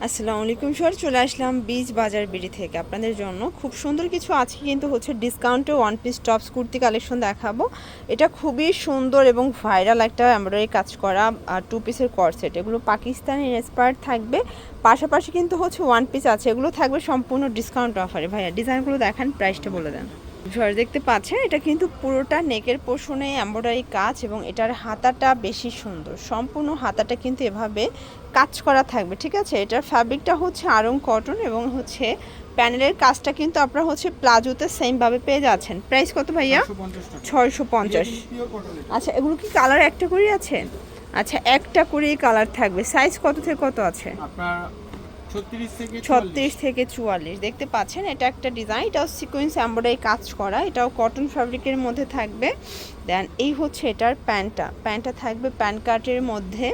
আসসালামু আলাইকুম স্যার, চলে আসলাম বীজ বাজার বিডি থেকে আপনাদের জন্য খুব সুন্দর কিছু আজকে কিন্তু হচ্ছে ডিসকাউন্টে one piece tops kurti collection দেখাবো। এটা খুবই সুন্দর এবং ভাইরাল একটা এমব্রয়ডারি কাজ করা আর টু পিসের কর্সেট। এগুলো পাকিস্তানি ইন্সপায়ার্ড থাকবে, পাশাপাশি কিন্তু হচ্ছে ওয়ান পিস আছে, এগুলো থাকবে সম্পূর্ণ ডিসকাউন্ট অফারে। ভাইয়া ডিজাইনগুলো দেখান, প্রাইসটা বলে দেন। ভিউয়ার দেখতে পাচ্ছেন এটা কিন্তু পুরোটা নেকের পোর্শনে এমব্রয়ডারি কাজ এবং এটার হাতাটা বেশি সুন্দর, সম্পূর্ণ হাতাটা কিন্তু এভাবে কাজ করা থাকবে। ঠিক আছে, এটার ফ্যাব্রিকটা হচ্ছে আরং কটন এবং হচ্ছে প্যানেলের কাজটা কিন্তু আপনারা হচ্ছে প্লাজোতে সেমভাবে পেয়ে যাচ্ছেন। প্রাইস কত ভাইয়া? 650। আচ্ছা, এগুলো কি কালার একটা করেই আছে? আচ্ছা, একটা করেই কালার থাকবে। সাইজ কত থেকে কত আছে? আপনার 36 থেকে 44 দেখতে পাচ্ছেন। এটা একটা ডিজাইন, এটাও সিকোয়েন্স এমব্রয়ডারি কাজ করা, এটাও কটন ফ্যাব্রিকের মধ্যে থাকবে। দেন এই হচ্ছে এটার প্যান্টটা থাকবে প্যান্ট কাটের মধ্যে।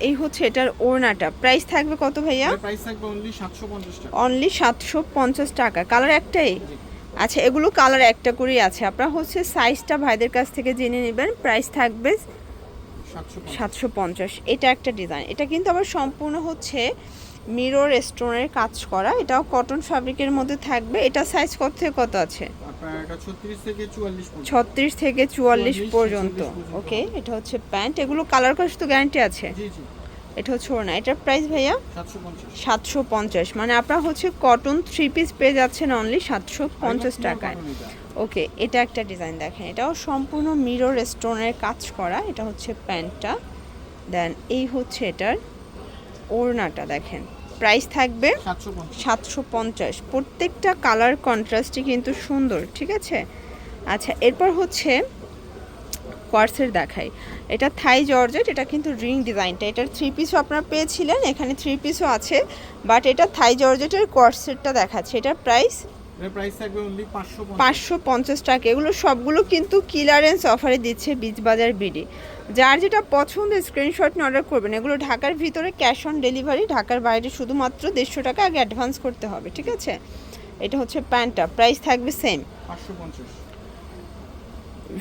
এই হচ্ছে এটার ওড়নাটা। প্রাইস থাকবে কত ভাইয়া? প্রাইস থাকবে অনলি 750 টাকা। অনলি 750 টাকা। কালার একটাই? আচ্ছা, এগুলো কালার একটা করেই আছে, আপনারা হচ্ছে সাইজটা ভাইদের কাছ থেকে জেনে নেবেন। প্রাইস থাকবে 750। এটা একটা ডিজাইন, এটা কিন্তু আবার সম্পূর্ণ হচ্ছে মিরর স্টোনের কাজ করা, এটাও কটন ফ্যাব্রিকের মধ্যে থাকবে। এটা সাইজ কত থেকে কত আছে? আপনার এটা 36 থেকে 44 পর্যন্ত। 36 থেকে 44 পর্যন্ত। ওকে, এটা হচ্ছে প্যান্ট। এগুলো কালার কস তো গ্যারান্টি আছে? জি জি। এটা হচ্ছে ওড়না। এটার প্রাইস ভাইয়া 750। 750, মানে আপনারা হচ্ছে কটন থ্রি পিস পেয়ে যাচ্ছেন অনলি 750 টাকায়। ওকে, এটা একটা ডিজাইন দেখেন, এটাও সম্পূর্ণ মিরর স্টোনের কাজ করা, এটা হচ্ছে প্যান্টটা। দেন এই হচ্ছে এটার ওড়নাটা দেখেন। প্রাইস থাকবে 750। প্রত্যেকটা কালার কন্ট্রাস্টই কিন্তু সুন্দর। ঠিক আছে, আচ্ছা এরপর হচ্ছে কোয়ার্সের দেখাই। এটা থাই জর্জেট, এটা কিন্তু রিং ডিজাইনটা, এটার থ্রি পিসও আপনারা পেয়েছিলেন, এখানে থ্রি পিসও আছে, বাট এটা থাই জর্জেটের কোয়ার্সেটটা দেখাচ্ছে। এটার প্রাইস প্রাইস থাকবে অনলি 550 টাকা। এগুলো সবগুলো কিন্তু ক্লিয়ারেন্স অফারে দিচ্ছে বীজ বাজার বিডি। যার যেটা পছন্দ স্ক্রিনশট নিয়ে অর্ডার করবেন। এগুলো ঢাকার ভিতরে ক্যাশ অন ডেলিভারি, ঢাকার বাইরে শুধুমাত্র 150 টাকা আগে অ্যাডভান্স করতে হবে। ঠিক আছে, এটা হচ্ছে প্যান্টটা, প্রাইস থাকবে সেম 550।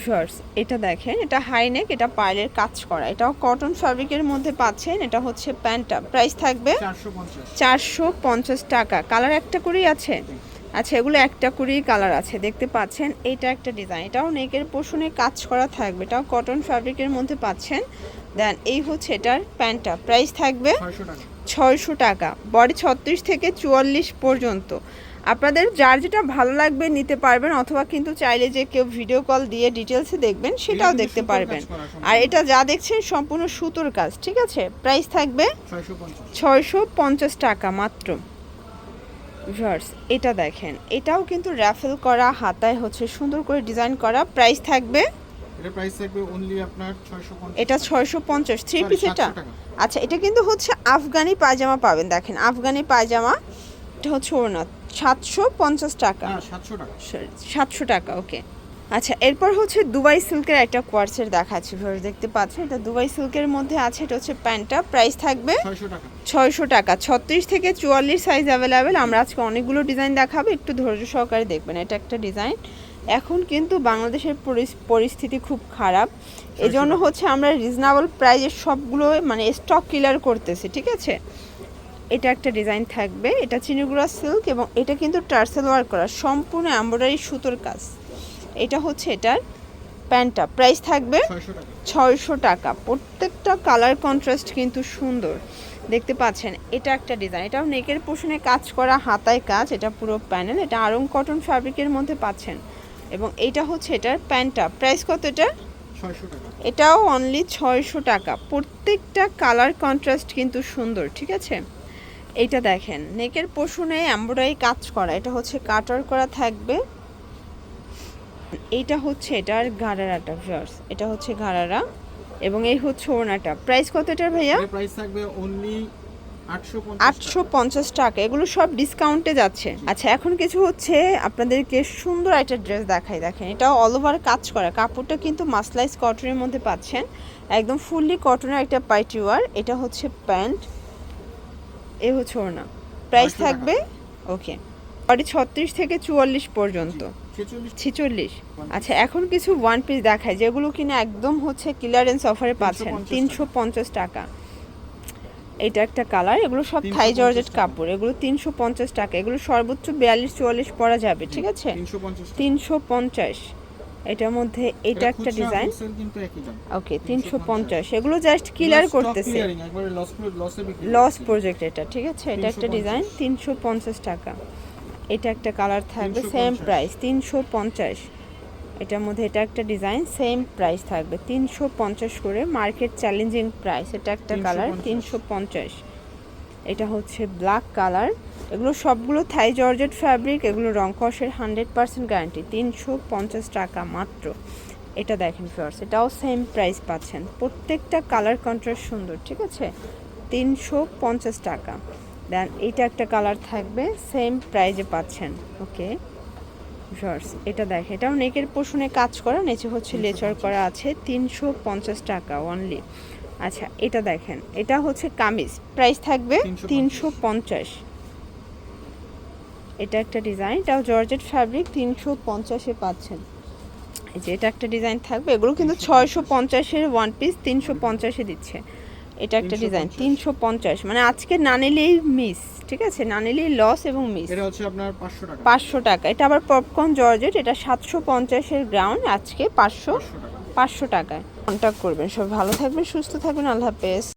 শর্টস এটা দেখেন, এটা হাইনেক, এটা পাইলের কাজ করা, এটাও কটন ফ্যাব্রিকের মধ্যে পাচ্ছেন। এটা হচ্ছে প্যান্টটা, প্রাইস থাকবে 450 টাকা। কালার একটা করেই আছে? আচ্ছা, এগুলো একটা করেই কালার আছে দেখতে পাচ্ছেন। এইটা একটা ডিজাইন, এটাও নেকের পোষণে কাজ করা থাকবে, এটাও কটন ফ্যাব্রিকের মধ্যে পাচ্ছেন। দেন এই হচ্ছে এটার প্যান্টটা, প্রাইস থাকবে 600 টাকা। বডি 36 থেকে 44 পর্যন্ত। আপনাদের যার যেটা ভালো লাগবে নিতে পারবেন, অথবা কিন্তু চাইলে যে কেউ ভিডিও কল দিয়ে ডিটেলসে দেখবেন সেটাও দেখতে পারবেন। আর এটা যা দেখছেন সম্পূর্ণ সুতোর কাজ। ঠিক আছে, প্রাইস থাকবে 650 টাকা মাত্র। ভিউয়ার্স এটা দেখেন, এটাও কিন্তু র্যাফেল করা, হাতায় হচ্ছে সুন্দর করে ডিজাইন করা। প্রাইস থাকবে অনলি আপনার 650। এটা 650 থ্রি পিস এটা। আচ্ছা, এটা কিন্তু হচ্ছে আফগানি পায়জামা পাবেন, দেখেন আফগানি পায়জামা। এটা হচ্ছে ওড়না, 750 টাকা। 700 টাকা। ওকে, আচ্ছা এরপর হচ্ছে দুবাই সিল্কের একটা কোয়ার্সের দেখাচ্ছি। ভিউয়ার্স দেখতে পাচ্ছেন, এটা দুবাই সিল্কের মধ্যে আছে, এটা হচ্ছে প্যান্টটা। প্রাইস থাকবে 600 টাকা। 36 থেকে 44 সাইজ অ্যাভেলেবেল। আমরা আজকে অনেকগুলো ডিজাইন দেখাবো, একটু ধৈর্য সহকারে দেখবেন। এটা একটা ডিজাইন। এখন কিন্তু বাংলাদেশের পরিস্থিতি খুব খারাপ, এজন্য হচ্ছে আমরা রিজনেবল প্রাইসে সবগুলো মানে স্টক ক্লিয়ার করতেছি। ঠিক আছে, এটা একটা ডিজাইন থাকবে, এটা চিনিগুড়া সিল্ক এবং এটা কিন্তু টার্সেল ওয়ার্ক করা, সম্পূর্ণ এমব্রয়ডারি সুতোর কাজ। এটা হচ্ছে এটার প্যান্টটা, প্রাইস থাকবে 600 টাকা। প্রত্যেকটা কালার কন্ট্রাস্ট কিন্তু সুন্দর দেখতে পাচ্ছেন। এটা একটা ডিজাইন, এটাও নেকের পোষণে কাজ করা, হাতায় কাজ, এটা পুরো প্যানেল, এটা আরং কটন ফ্যাব্রিকের মধ্যে পাচ্ছেন। এবং এইটা হচ্ছে এটার প্যান্টটা, প্রাইস কত এটা? 600 টাকা। এটাও অনলি 600 টাকা। প্রত্যেকটা কালার কন্ট্রাস্ট কিন্তু সুন্দর। ঠিক আছে, এইটা দেখেন নেকের পোষণে এমব্রয়ডারি কাজ করা, এটা হচ্ছে কাটার করা থাকবে। এইটা হচ্ছে এটার ঘাড়ারাটা ভিউয়ার্স, এটা হচ্ছে ঘাড়ারা এবং এই হচ্ছে ওড়নাটা। প্রাইস কত এটার ভাইয়া? প্রাইস থাকবে অনলি 850 টাকা। এগুলো সব ডিসকাউন্টে যাচ্ছে। আচ্ছা, এখন কিছু হচ্ছে আপনাদেরকে সুন্দর একটা ড্রেস দেখাই। দেখেন, এটা অল ওভার কাজ করা, কাপড়টা কিন্তু মাসলাইজ কটনের মধ্যে পাচ্ছেন, একদম ফুললি কটনের একটা পার্টি ওয়্যার। এটা হচ্ছে প্যান্ট, এ হচ্ছে ওড়না। প্রাইস থাকবে ওকে বডি 36 থেকে 44 পর্যন্ত। 46। আচ্ছা, এখন কিছু ওয়ান পিস দেখায় যেগুলো কিনা একদম হচ্ছে ক্লিয়ারেন্স অফারে পাচ্ছেন 350 টাকা। এটা একটা কালার, এগুলো সব থাই 350 জর্জেট টাকা। কাপড়, এগুলো 350 টাকা, এগুলো সর্বোচ্চ 42-44 পরা যাবে, ঠিক আছে? 350 টাকা। 350। এটার মধ্যে এটা একটা খুচরা ডিজাইন, wholesale কিন্তু একই দাম। ওকে 350। এগুলো জাস্ট কিলার Stock করতেছে, clearing, একবারে লসে বিক্রি লস করতেছি। প্রজেক্ট এটা, ঠিক আছে? এটা একটা 350 ডিজাইন 350 টাকা। এটা একটা কালার থাকবে, সেম 350 প্রাইস 350। এটার মধ্যে এটা একটা ডিজাইন, সেম প্রাইস থাকবে 350 করে, মার্কেট চ্যালেঞ্জিং প্রাইস। এটা একটা কালার 350। এটা হচ্ছে ব্ল্যাক কালার, এগুলো সবগুলো থাই জর্জেট ফ্যাব্রিক, এগুলো রং কষের 100% গ্যারান্টি। 350 টাকা মাত্র। এটা দেখেন ফিওর্স, এটাও সেম প্রাইস পাচ্ছেন, প্রত্যেকটা কালার কন্ট্রাস্ট সুন্দর, ঠিক আছে? 350 টাকা। দেন এটা একটা কালার থাকবে, সেম প্রাইজে পাচ্ছেন, ওকে ভিউয়ার্স। এটা দেখেন, এটাও নেকের পোষণে কাজ করা, নিচে হচ্ছে লেচার করা আছে, 350 টাকা অনলি। আচ্ছা এটা দেখেন, এটা হচ্ছে কামিজ, প্রাইস থাকবে 350। এটা একটা ডিজাইন, এটাও জর্জেট ফ্যাব্রিক, 350-এ পাচ্ছেন। এই যে এটা একটা ডিজাইন থাকবে, এগুলো কিন্তু 650-এর ওয়ান পিস 350-এ দিচ্ছে। এটা একটা ডিজাইন 350, মানে আজকে না নিলেই মিস, ঠিক আছে? না নিলেই লস এবং মিস। এটা হচ্ছে আপনার 500 টাকা। 500 টাকা। এটা আবার পপকর্ন জর্জেট, এটা 750-এর গ্রাউন্ড, আজকে 500 টাকা। 500 টাকায়। কন্ট্যাক্ট করবেন। সব ভালো থাকবেন, সুস্থ থাকবেন, আল্লাহ হাফেজ।